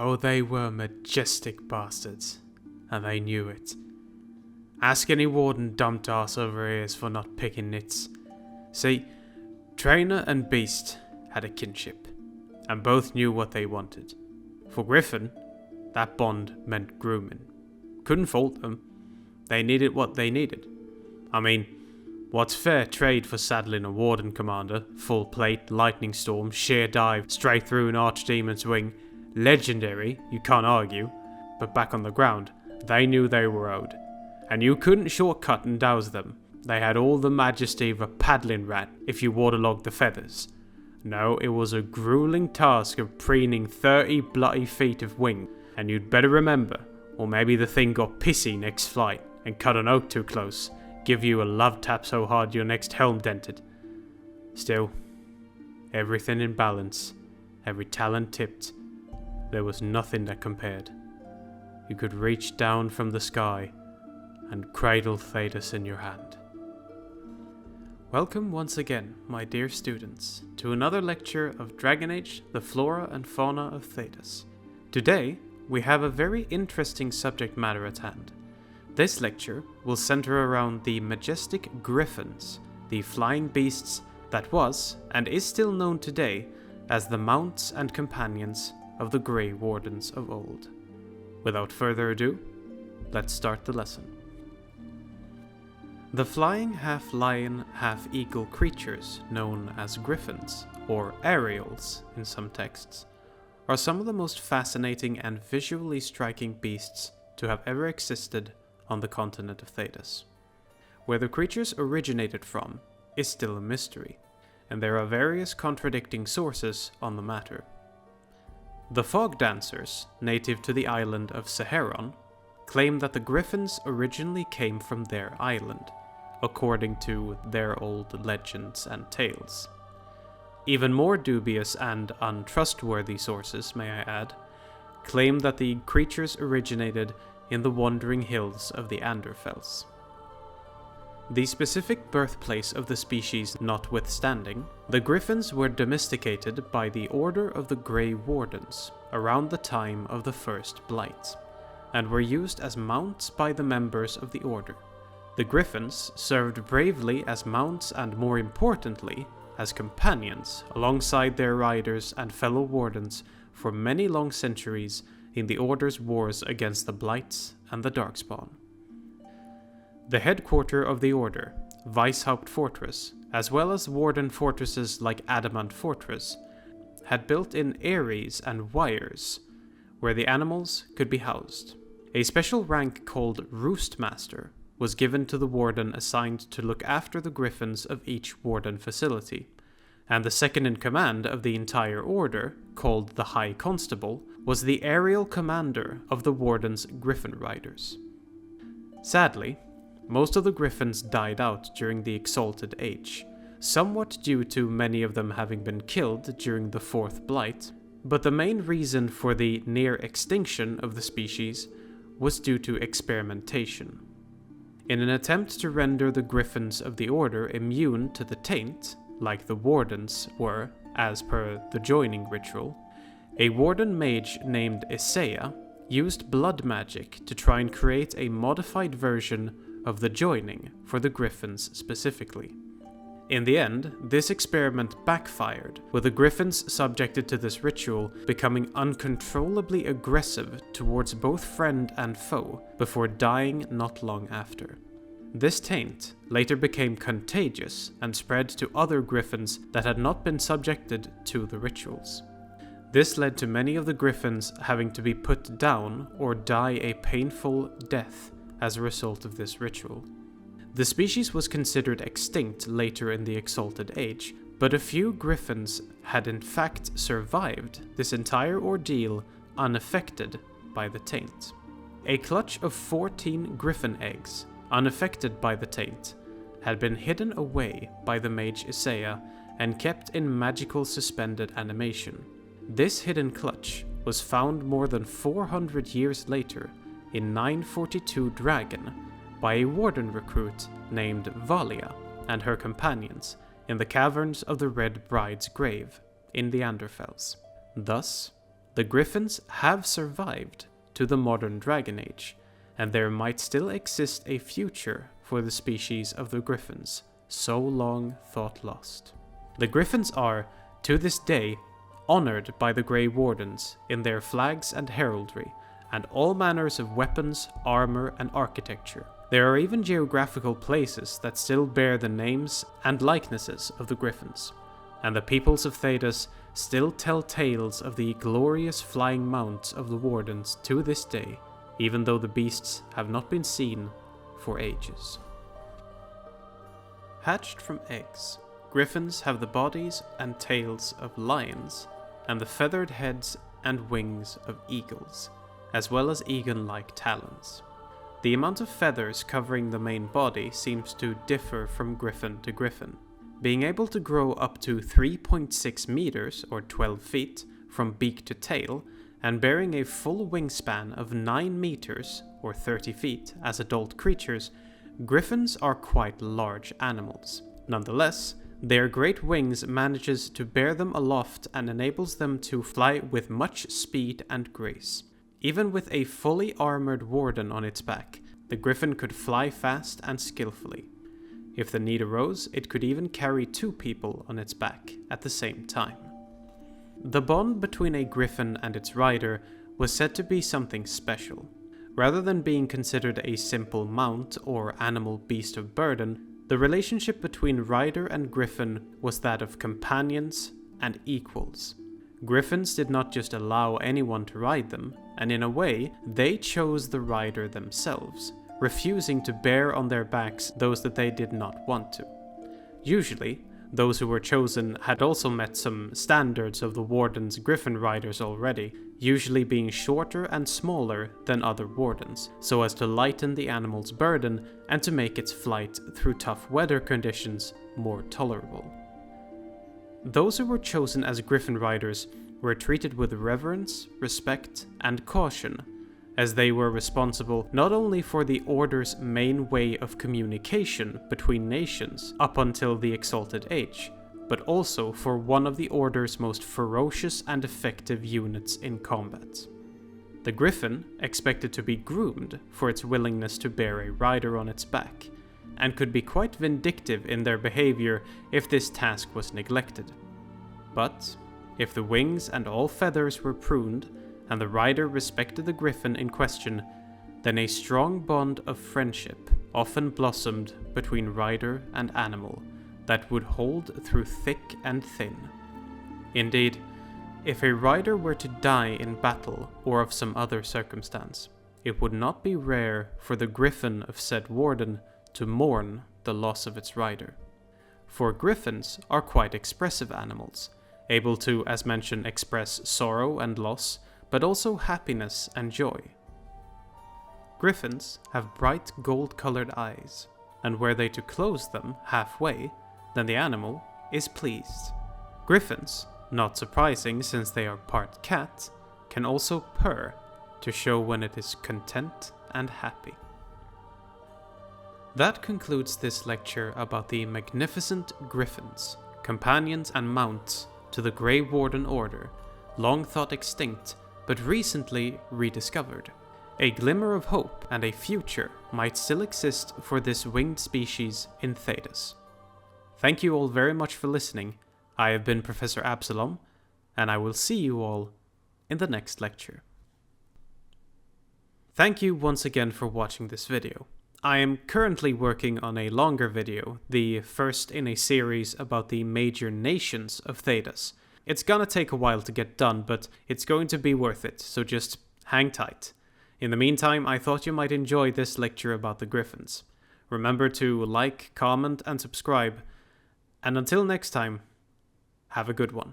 Oh, they were majestic bastards, and they knew it. Ask any warden dumped arse over ears for not picking nits. See, trainer and beast had a kinship, and both knew what they wanted. For Griffon, that bond meant grooming. Couldn't fault them. They needed what they needed. I mean, what's fair trade for saddling a warden commander? Full plate, lightning storm, sheer dive, straight through an archdemon's wing. Legendary, you can't argue. But back on the ground, they knew they were owed. And you couldn't shortcut and douse them. They had all the majesty of a paddling rat if you waterlogged the feathers. No, it was a grueling task of preening 30 bloody feet of wing. And you'd better remember, or maybe the thing got pissy next flight and cut an oak too close. Give you a love tap so hard your next helm dented. Still, everything in balance, every talent tipped, there was nothing that compared. You could reach down from the sky and cradle Thedas in your hand. Welcome once again, my dear students, to another lecture of Dragon Age, the Flora and Fauna of Thedas. Today, we have a very interesting subject matter at hand. This lecture will center around the majestic Griffons, the flying beasts that was, and is still known today, as the mounts and companions of the Grey Wardens of old. Without further ado, let's start the lesson. The flying half-lion, half-eagle creatures known as Griffons, or Aerials in some texts, are some of the most fascinating and visually striking beasts to have ever existed on the continent of Thedas. Where the creatures originated from is still a mystery, and there are various contradicting sources on the matter. The Fog Dancers, native to the island of Saharon, claim that the Griffons originally came from their island, according to their old legends and tales. Even more dubious and untrustworthy sources, may I add, claim that the creatures originated in the wandering hills of the Anderfels. The specific birthplace of the species notwithstanding, the Griffons were domesticated by the Order of the Grey Wardens around the time of the First Blight, and were used as mounts by the members of the Order. The Griffons served bravely as mounts and, more importantly, as companions alongside their riders and fellow wardens for many long centuries in the Order's wars against the Blights and the Darkspawn. The headquarter of the Order, Weishaupt Fortress, as well as warden fortresses like Adamant Fortress, had built-in eyries and wires where the animals could be housed. A special rank called Roostmaster was given to the warden assigned to look after the Griffons of each warden facility, and the second in command of the entire order, called the High Constable, was the aerial commander of the warden's Griffon riders. Sadly, most of the Griffons died out during the Exalted Age, somewhat due to many of them having been killed during the Fourth Blight, but the main reason for the near extinction of the species was due to experimentation. In an attempt to render the Griffons of the Order immune to the taint, like the Wardens were, as per the joining ritual, a Warden mage named Isaiah used blood magic to try and create a modified version of the joining for the Griffons specifically. In the end, this experiment backfired, with the Griffons subjected to this ritual becoming uncontrollably aggressive towards both friend and foe before dying not long after. This taint later became contagious and spread to other Griffons that had not been subjected to the rituals. This led to many of the Griffons having to be put down or die a painful death as a result of this ritual. The species was considered extinct later in the Exalted Age, but a few Griffons had in fact survived this entire ordeal unaffected by the taint. A clutch of 14 Griffon eggs, unaffected by the taint, had been hidden away by the mage Isaiah and kept in magical suspended animation. This hidden clutch was found more than 400 years later in 942 Dragon by a warden recruit named Valia and her companions in the caverns of the Red Bride's grave in the Anderfels. Thus, the Griffons have survived to the modern Dragon Age, and there might still exist a future for the species of the Griffons, so long thought lost. The Griffons are, to this day, honored by the Grey Wardens in their flags and heraldry, and all manners of weapons, armor, and architecture. There are even geographical places that still bear the names and likenesses of the Griffons, and the peoples of Thedas still tell tales of the glorious flying mounts of the Wardens to this day, even though the beasts have not been seen for ages. Hatched from eggs, Griffons have the bodies and tails of lions, and the feathered heads and wings of eagles, as well as eagle-like talons. The amount of feathers covering the main body seems to differ from Griffon to Griffon, being able to grow up to 3.6 meters or 12 feet from beak to tail, and bearing a full wingspan of 9 meters or 30 feet as adult creatures. Griffons are quite large animals. Nonetheless, their great wings manages to bear them aloft and enables them to fly with much speed and grace. Even with a fully armored warden on its back, the Griffon could fly fast and skillfully. If the need arose, it could even carry 2 people on its back at the same time. The bond between a Griffon and its rider was said to be something special. Rather than being considered a simple mount or animal beast of burden, the relationship between rider and Griffon was that of companions and equals. Griffons did not just allow anyone to ride them, and in a way, they chose the rider themselves, refusing to bear on their backs those that they did not want to. Usually, those who were chosen had also met some standards of the Warden's Griffon riders already, usually being shorter and smaller than other Wardens, so as to lighten the animal's burden and to make its flight through tough weather conditions more tolerable. Those who were chosen as Griffon riders were treated with reverence, respect, and caution, as they were responsible not only for the Order's main way of communication between nations up until the Exalted Age, but also for one of the Order's most ferocious and effective units in combat. The Griffon expected to be groomed for its willingness to bear a rider on its back, and could be quite vindictive in their behavior if this task was neglected. But if the wings and all feathers were pruned, and the rider respected the Griffon in question, then a strong bond of friendship often blossomed between rider and animal that would hold through thick and thin. Indeed, if a rider were to die in battle or of some other circumstance, it would not be rare for the Griffon of said warden to mourn the loss of its rider. For Griffons are quite expressive animals, able to, as mentioned, express sorrow and loss, but also happiness and joy. Griffons have bright gold-colored eyes, and were they to close them halfway, then the animal is pleased. Griffons, not surprising since they are part cat, can also purr to show when it is content and happy. That concludes this lecture about the magnificent Griffons, companions and mounts to the Grey Warden Order, long thought extinct, but recently rediscovered. A glimmer of hope and a future might still exist for this winged species in Thedas. Thank you all very much for listening. I have been Professor Absalom, and I will see you all in the next lecture. Thank you once again for watching this video. I am currently working on a longer video, the first in a series about the major nations of Thedas. It's gonna take a while to get done, but it's going to be worth it, so just hang tight. In the meantime, I thought you might enjoy this lecture about the Griffons. Remember to like, comment, and subscribe. And until next time, have a good one.